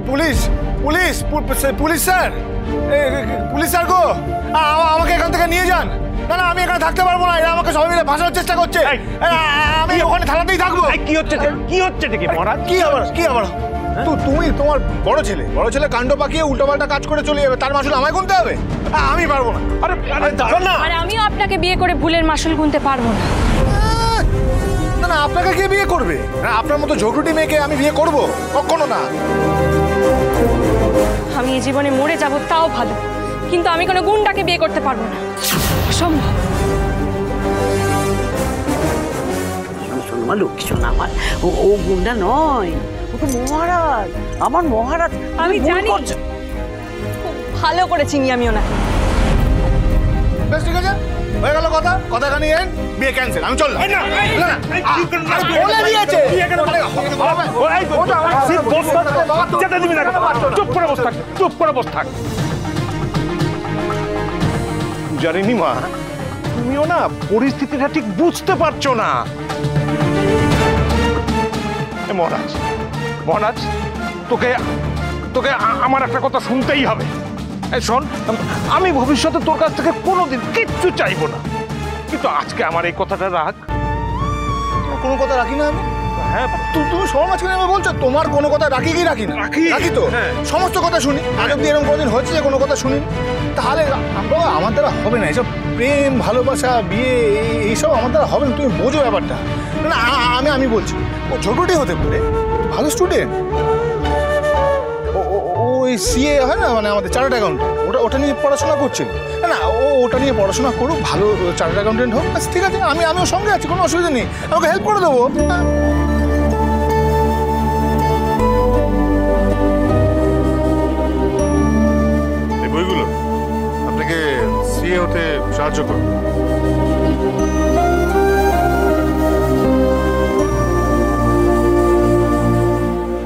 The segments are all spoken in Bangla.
Police police police sir, police sir গো, আমাকে এখান থেকে নিয়ে যান। না না, আমি এখানে থাকতে পারবো না, এরা আমাকে সবাই মিলে ফাঁসানোর চেষ্টা করছে। আমি ওখানে থানাতেই থাকবো। কি হচ্ছে কি হচ্ছে দেখি মহারাজ? কি আবার তুমি তোমার বড় ছেলে কাণ্ড পাকিয়ে উল্টোপাল্টা কাজ করে চলে যাবে, তার মাসুল আমায় গুনতে হবে? আমি পারবো না। আরে দাঁড়ান না। আর আমিও আপনাকে বিয়ে করে ভুলের মাসুল গুনতে পারবো না। না না, আপনাকে কে বিয়ে করবে? আপনার মতো ঝগড়ুটি মেয়েকে আমি বিয়ে করব? কখনো না। আমি এই জীবনে মরে যাব তাও ভালো, কিন্তু আমি কোনো গুন্ডাকে বিয়ে করতে পারবো না, অসম্ভব। শোনো লক্ষ্মী, শোনো আমার, ও গুন্ডা নয়, ও তো মহারাজ, আমার মহারাজ। আমি জানি, খুব ভালো করে চিনি আমি ওনাকে। বেশ ঠিক আছে, হয়ে গেল কথা এখানে এন্ড, বিয়ে ক্যান্সেল, আমি চললাম। বলে দিয়েছে চুপ করে বস থাক। জানিনি মা, তুমিও না পরিস্থিতিটা ঠিক বুঝতে পারছো না। মহারাজ, তোকে আমার একটা কথা শুনতেই হবে। শোন, আমি ভবিষ্যতে তোর কাছ থেকে কোনোদিন কিচ্ছু চাইবো না, কিন্তু আজকে আমার এই কথাটা রাখ। কোনো কথা রাখি না আমি? হ্যাঁ, তুমি সবার মাঝখানে আমি বলছো তোমার কোনো কথা রাখি কি রাখি না? রাখি তো, সমস্ত কথা শুনি। আজ অব্দি এরকম কোনোদিন হয়েছে যে কোনো কথা শুনি? তাহলে আমার দ্বারা হবে না এসব প্রেম ভালোবাসা বিয়ে, এইসব আমার দ্বারা হবে না। তুমি বোঝো ব্যাপারটা। না আমি বলছি, ও ছোটটি হতে পারে, ভালো স্টুডেন্ট, ওই সিএ হয় না, মানে আমাদের চার্টার্ড অ্যাকাউন্টেন্ট, ওটা নিয়ে পড়াশোনা করছিল। না ওটা নিয়ে পড়াশোনা করুক, ভালো চার্টার্ড অ্যাকাউন্টেন্ট হোক, ঠিক আছে, আমি ওর সঙ্গে আছি, কোনো অসুবিধা নেই, আমাকে হেল্প করে দেবো। এই বইগুলো আপনাকে সিএ হতে সাহায্য করবে।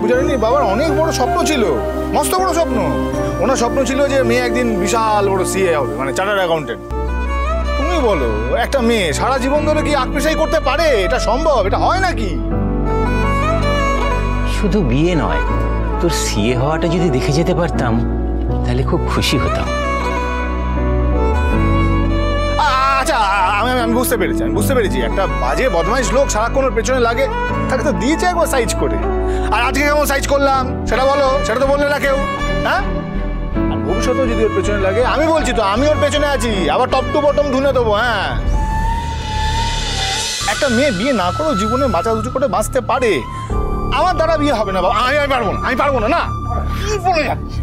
বুঝলেন, বাবার অনেক বড় স্বপ্ন ছিল, মস্ত বড় স্বপ্ন। ওনার স্বপ্ন ছিল যে মেয়ে একদিন বিশাল বড় সিএ হবে, মানে চার্টার্ড অ্যাকাউন্টেন্ট। তুমি বলো, একটা মেয়ে সারা জীবন ধরে কি আঁকপেশাই করতে পারে? এটা সম্ভব? এটা হয় নাকি? শুধু বিয়ে নয়, তোর সিএ হওয়াটা যদি দেখে যেতে পারতাম তাহলে খুব খুশি হতাম। আচ্ছা, আমি বুঝতে পেরেছি একটা বাজে বদমাইশ লোক সারাক্ষণ ওর পেছনে লাগে, তাকে তো দিয়েছে একবার সাইজ করে। আর আজকে কেমন সাইজ করলাম সেটা বলো, সেটা তো বললে না কেউ। হ্যাঁ, আর ভবিষ্যতেও যদি ওর পেছনে লাগে, আমি বলছি তো, আমি ওর পেছনে আছি, আবার টপ টু বটম ধুনে দেবো। হ্যাঁ, একটা মেয়ে বিয়ে না করেও জীবনে বাঁচা উঁচু করে বাঁচতে পারে। আমার দ্বারা বিয়ে হবে না বাবা, আমি পারবো না, না কি বলে যাচ্ছি।